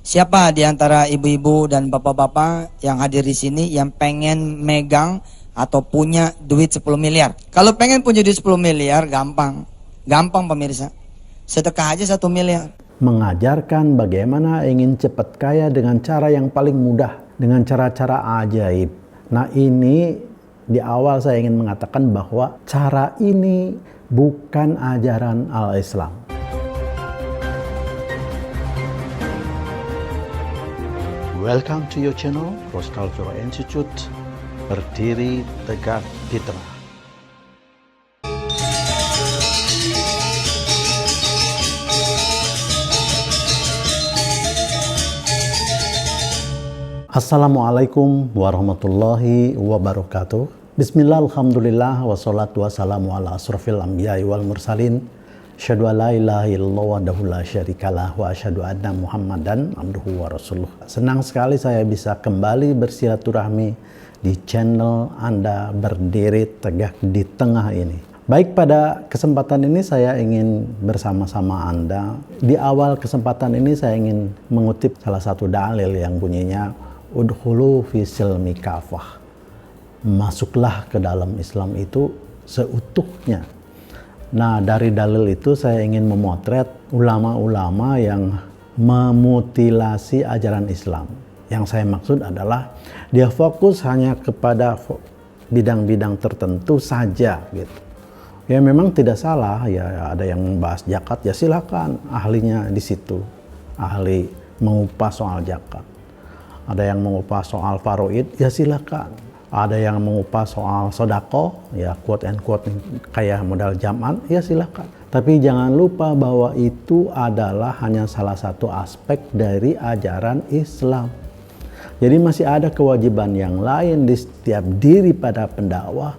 Siapa di antara ibu-ibu dan bapak-bapak yang hadir di sini yang pengen megang atau punya duit 10 miliar? Kalau pengen punya duit 10 miliar gampang. Gampang pemirsa. Sedekah aja 1 miliar. Mengajarkan bagaimana ingin cepat kaya dengan cara yang paling mudah, dengan cara-cara ajaib. Nah, ini di awal saya ingin mengatakan bahwa cara ini bukan ajaran al-Islam. Welcome to your channel, Roscultural Institute, berdiri tegak di tengah. Assalamualaikum warahmatullahi wabarakatuh. Bismillah, alhamdulillah, wassalatu wassalamu ala asrafil anbiya'i wal mursalin. Asyhadu an la ilaha illallah wahdahu la syarikalah wa asyhadu anna Muhammadan abduhu wa rasuluh. Senang sekali saya bisa kembali bersilaturahmi di channel Anda berdiri tegak di tengah ini. Baik, pada kesempatan ini saya ingin bersama-sama Anda. Di awal kesempatan ini saya ingin mengutip salah satu dalil yang bunyinya udkhulu fi silmi kafah. Masuklah ke dalam Islam itu seutuhnya. Nah, dari dalil itu saya ingin memotret ulama-ulama yang memutilasi ajaran Islam. Yang saya maksud adalah dia fokus hanya kepada bidang-bidang tertentu saja gitu. Ya memang tidak salah, ya ada yang membahas zakat, ya silakan ahlinya di situ. Ahli mengupas soal zakat. Ada yang mengupas soal faraid, ya silakan. Ada yang mengupas soal sodako, ya quote and quote kayak modal jaman, ya silakan. Tapi jangan lupa bahwa itu adalah hanya salah satu aspek dari ajaran Islam. Jadi masih ada kewajiban yang lain di setiap diri pada pendakwah,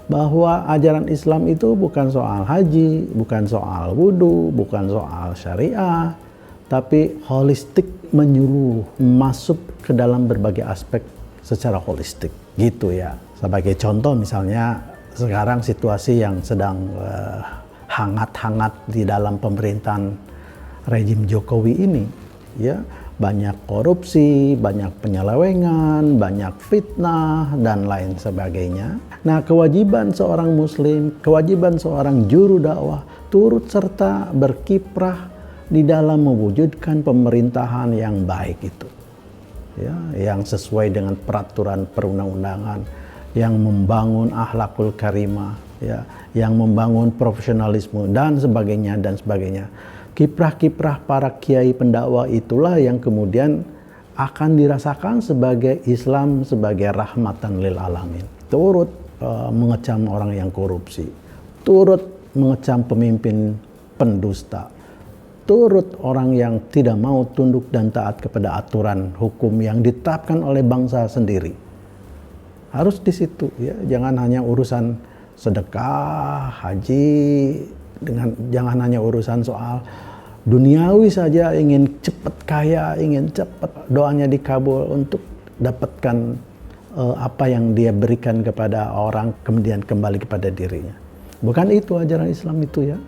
bahwa ajaran Islam itu bukan soal haji, bukan soal wudhu, bukan soal syariah, tapi holistik, menyeluruh, masuk ke dalam berbagai aspek secara holistik. Gitu ya. Sebagai contoh misalnya sekarang situasi yang sedang hangat-hangat di dalam pemerintahan rejim Jokowi ini, ya banyak korupsi, banyak penyelewengan, banyak fitnah dan lain sebagainya. Nah, kewajiban seorang muslim, kewajiban seorang juru dakwah turut serta berkiprah di dalam mewujudkan pemerintahan yang baik itu. Ya, yang sesuai dengan peraturan perundang-undangan, yang membangun akhlakul karimah, ya, yang membangun profesionalisme dan sebagainya dan sebagainya. Kiprah-kiprah para kiai pendakwah itulah yang kemudian akan dirasakan sebagai Islam sebagai rahmatan lil alamin. Turut mengecam orang yang korupsi, turut mengecam pemimpin pendusta, turut orang yang tidak mau tunduk dan taat kepada aturan hukum yang ditetapkan oleh bangsa sendiri. Harus di situ ya, jangan hanya urusan sedekah, haji, jangan hanya urusan soal duniawi saja, ingin cepat kaya, ingin cepat doanya dikabul untuk dapatkan apa yang dia berikan kepada orang kemudian kembali kepada dirinya. Bukan itu ajaran Islam itu ya.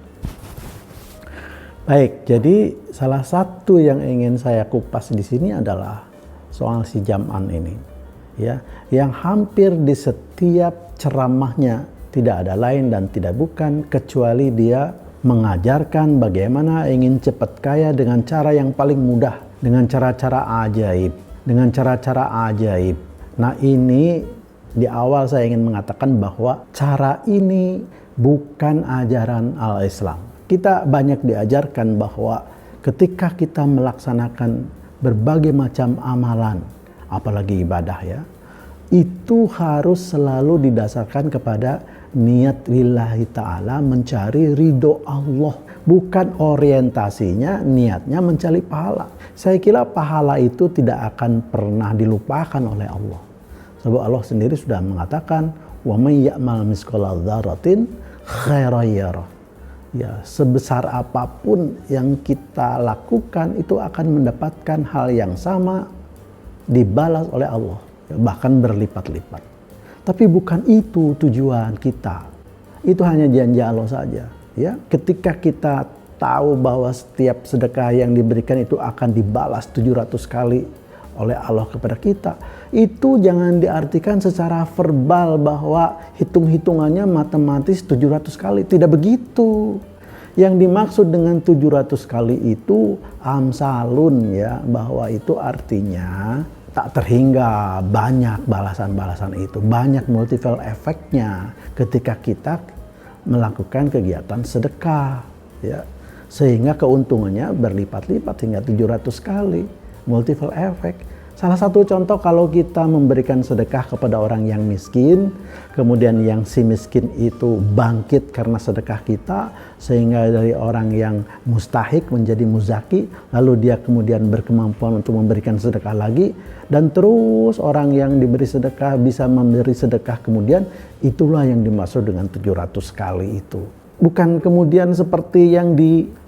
Baik, jadi salah satu yang ingin saya kupas di sini adalah soal si Jam'an ini, ya, yang hampir di setiap ceramahnya tidak ada lain dan tidak bukan kecuali dia mengajarkan bagaimana ingin cepat kaya dengan cara yang paling mudah, dengan cara-cara ajaib, dengan cara-cara ajaib. Nah, ini di awal saya ingin mengatakan bahwa cara ini bukan ajaran al-Islam. Kita banyak diajarkan bahwa ketika kita melaksanakan berbagai macam amalan, apalagi ibadah ya, itu harus selalu didasarkan kepada niat lillahi ta'ala, mencari ridho Allah. Bukan orientasinya, niatnya mencari pahala. Saya kira pahala itu tidak akan pernah dilupakan oleh Allah. Sebab Allah sendiri sudah mengatakan, wa may ya'mal misqala dzarratin khairan yarah. Ya, sebesar apapun yang kita lakukan itu akan mendapatkan hal yang sama dibalas oleh Allah, bahkan berlipat-lipat. Tapi bukan itu tujuan kita. Itu hanya janji Allah saja. Ya, ketika kita tahu bahwa setiap sedekah yang diberikan itu akan dibalas 700 kali oleh Allah kepada kita, itu jangan diartikan secara verbal bahwa hitung-hitungannya matematis 700 kali. Tidak begitu. Yang dimaksud dengan 700 kali itu amsalun, ya, bahwa itu artinya tak terhingga banyak balasan-balasan itu, banyak multiple efeknya ketika kita melakukan kegiatan sedekah, ya, sehingga keuntungannya berlipat-lipat hingga 700 kali, multiple efek. Salah satu contoh, kalau kita memberikan sedekah kepada orang yang miskin, kemudian yang si miskin itu bangkit karena sedekah kita, sehingga dari orang yang mustahik menjadi muzaki, lalu dia kemudian berkemampuan untuk memberikan sedekah lagi, dan terus orang yang diberi sedekah bisa memberi sedekah kemudian, itulah yang dimaksud dengan 700 kali itu. Bukan kemudian seperti yang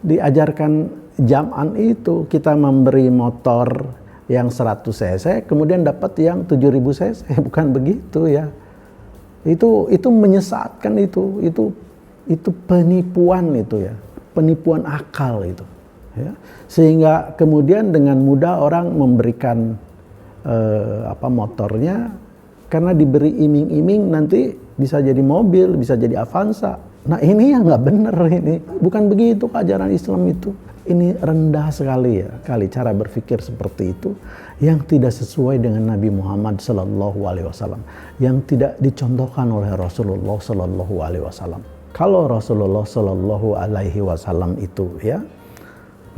diajarkan jam'an itu, kita memberi motor yang 100 cc kemudian dapat yang 7000 cc, bukan begitu, ya. Itu menyesatkan, itu penipuan, itu ya, penipuan akal itu, ya. Sehingga kemudian dengan mudah orang memberikan motornya karena diberi iming-iming nanti bisa jadi mobil, bisa jadi Avanza. Nah, ini yang nggak benar, ini bukan begitu ajaran Islam itu. Ini rendah sekali, ya, cara berpikir seperti itu yang tidak sesuai dengan Nabi Muhammad SAW, yang tidak dicontohkan oleh Rasulullah SAW. Kalau Rasulullah SAW itu, ya,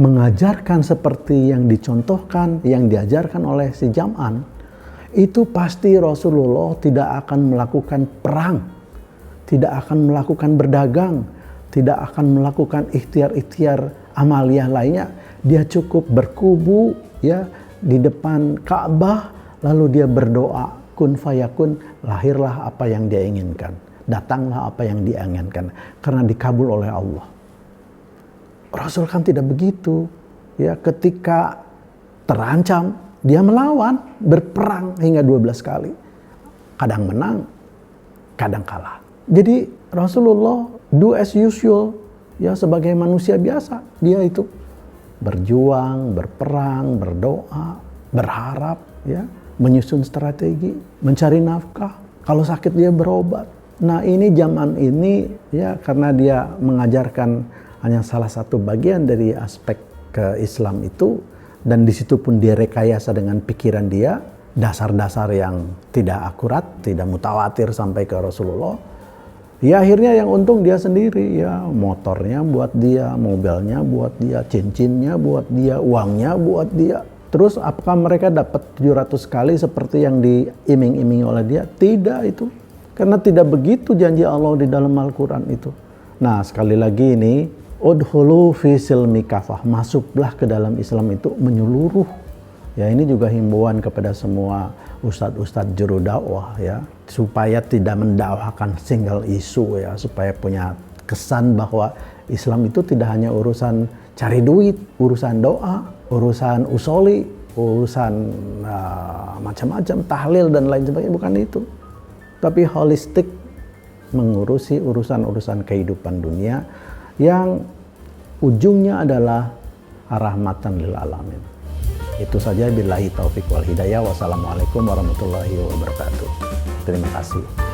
mengajarkan seperti yang dicontohkan, yang diajarkan oleh si Jam'an, itu pasti Rasulullah tidak akan melakukan perang, tidak akan melakukan berdagang, tidak akan melakukan ikhtiar-ikhtiar amaliyah lainnya. Dia cukup berkubu, ya, di depan Ka'bah, lalu dia berdoa, kun fayakun, lahirlah apa yang dia inginkan, datanglah apa yang dia inginkan, karena dikabul oleh Allah. Rasul kan tidak begitu, ya. Ketika terancam, dia melawan, berperang hingga 12 kali, kadang menang, kadang kalah. Jadi Rasulullah do as usual, ya, sebagai manusia biasa. Dia itu berjuang, berperang, berdoa, berharap, ya, menyusun strategi, mencari nafkah. Kalau sakit dia berobat. Nah, ini zaman ini, ya, karena dia mengajarkan hanya salah satu bagian dari aspek ke Islam itu, dan di situ pun dia rekayasa dengan pikiran dia, dasar-dasar yang tidak akurat, tidak mutawatir sampai ke Rasulullah. Ya, akhirnya yang untung dia sendiri, ya, motornya buat dia, mobilnya buat dia, cincinnya buat dia, uangnya buat dia. Terus apakah mereka dapat 700 kali seperti yang diiming-imingi oleh dia? Tidak itu. Karena tidak begitu janji Allah di dalam Al-Quran itu. Nah, sekali lagi ini, udhulu fi silmi kafah, masuklah ke dalam Islam itu menyeluruh. Ya, ini juga himbauan kepada semua ustadz-ustadz juru dakwah, ya, supaya tidak mendakwahkan single isu, ya, supaya punya kesan bahwa Islam itu tidak hanya urusan cari duit, urusan doa, urusan usoli, urusan macam-macam, tahlil dan lain sebagainya, bukan itu. Tapi holistik, mengurusi urusan-urusan kehidupan dunia yang ujungnya adalah rahmatan lil alamin. Itu saja, billahi taufik wal hidayah. Wassalamualaikum warahmatullahi wabarakatuh. Terima kasih.